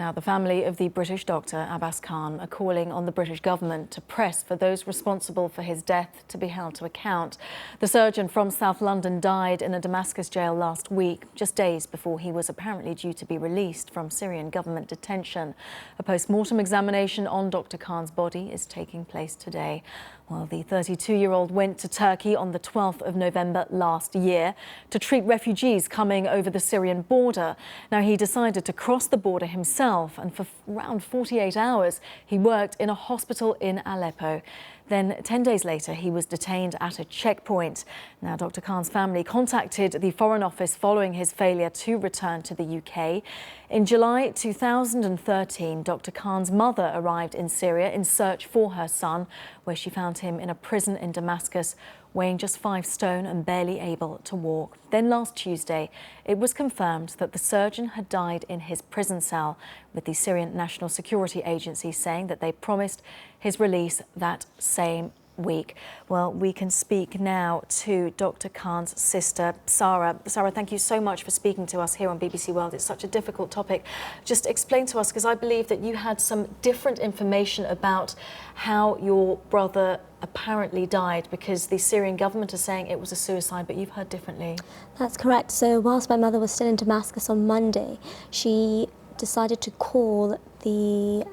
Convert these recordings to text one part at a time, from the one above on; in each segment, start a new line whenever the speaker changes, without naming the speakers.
Now, the family of the British Dr Abbas Khan are calling on the British government to press for those responsible for his death to be held to account. The surgeon from South London died in a Damascus jail last week, just days before he was apparently due to be released from Syrian government detention. A post-mortem examination on Dr Khan's body is taking place today. Well, the 32-year-old went to Turkey on the 12th of November last year to treat refugees coming over the Syrian border. Now, he decided to cross the border himself, and for around 48 hours, he worked in a hospital in Aleppo. Then 10 days later, he was detained at a checkpoint. Now, Dr Khan's family contacted the Foreign Office following his failure to return to the UK. In July 2013, Dr Khan's mother arrived in Syria in search for her son, where she found him in a prison in Damascus, weighing just 5 stone and barely able to walk. Then last Tuesday, it was confirmed that the surgeon had died in his prison cell, with the Syrian National Security Agency saying that they promised his release that same week. Well, we can speak now to Dr Khan's sister, Sara. Sara, thank you so much for speaking to us here on BBC World. It's such a difficult topic. Just explain to us, because I believe that you had some different information about how your brother apparently died, because the Syrian government are saying it was a suicide, but you've heard differently.
That's correct. So whilst my mother was still in Damascus on Monday, she decided to call the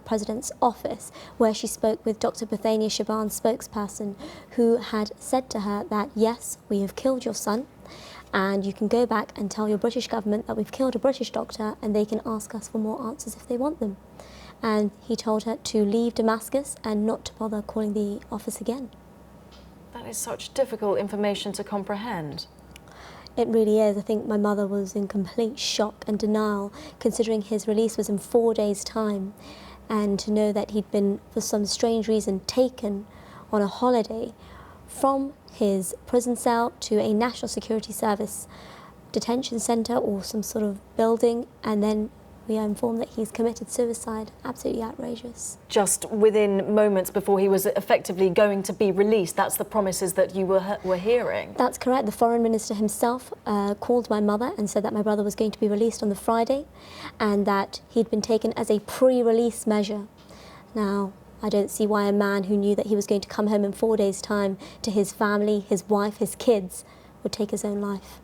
President's office, where she spoke with Dr Bethania Shaban's spokesperson, who had said to her that, yes, we have killed your son, and you can go back and tell your British government that we've killed a British doctor, and they can ask us for more answers if they want them. And he told her to leave Damascus and not to bother calling the office again.
That is such difficult information to comprehend.
It really is. I think my mother was in complete shock and denial, considering his release was in 4 days' time, and to know that he'd been, for some strange reason, taken on a holiday from his prison cell to a National Security Service detention centre or some sort of building, and then we are informed that he's committed suicide. Absolutely outrageous. Just
within moments before he was effectively going to be released, that's the promises that you were hearing?
That's correct. The Foreign Minister himself called my mother and said that my brother was going to be released on the Friday, and that he'd been taken as a pre-release measure. Now, I don't see why a man who knew that he was going to come home in 4 days' time to his family, his wife, his kids, would take his own life.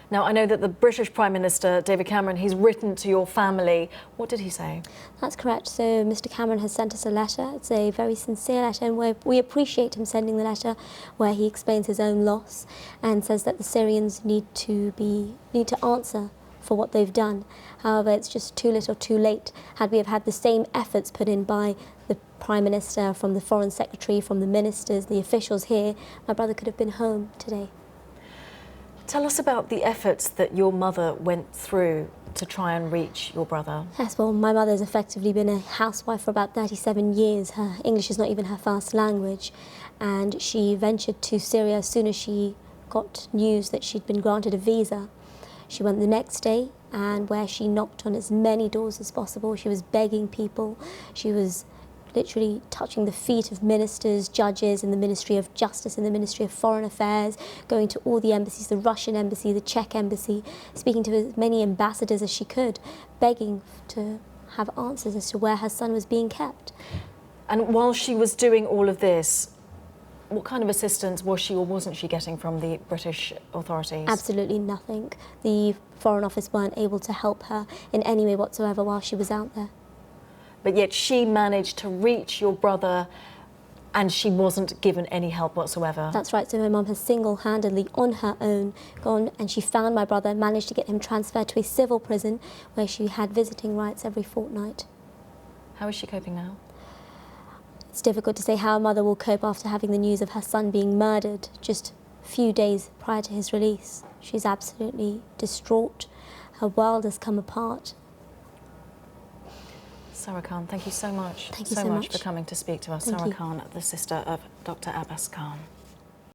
Now, I know that the British Prime Minister, David Cameron, he's written to your family. What did he say?
That's correct. So Mr Cameron has sent us a letter. It's a very sincere letter, and we appreciate him sending the letter, where he explains his own loss and says that the Syrians need to answer for what they've done. However, it's just too little too late. Had we have had the same efforts put in by the Prime Minister, from the Foreign Secretary, from the ministers, the officials here, my brother could have been home today.
Tell us about the efforts that your mother went through to try and reach your brother.
Yes, well, my mother's effectively been a housewife for about 37 years. Her English is not even her first language, and she ventured to Syria as soon as she got news that she'd been granted a visa. She went the next day, and where she knocked on as many doors as possible, she was begging people. She was literally touching the feet of ministers, judges in the Ministry of Justice, in the Ministry of Foreign Affairs, going to all the embassies, the Russian embassy, the Czech embassy, speaking to as many ambassadors as she could, begging to have answers as to where her son was being kept.
And while she was doing all of this, what kind of assistance was she or wasn't she getting from the British authorities?
Absolutely nothing. The Foreign Office weren't able to help her in any way whatsoever while she was out there.
But yet she managed to reach your brother, and she wasn't given any help whatsoever.
That's right. So my mum has single-handedly, on her own, gone and she found my brother, managed to get him transferred to a civil prison where she had visiting rights every fortnight.
How is she coping now?
It's difficult to say how a mother will cope after having the news of her son being murdered just a few days prior to his release. She's absolutely distraught. Her world has come apart.
Sara Khan, thank you so much.
Thank you so much
for coming to speak to us.
Thank
Sara
you.
Khan, the sister of Dr Abbas Khan.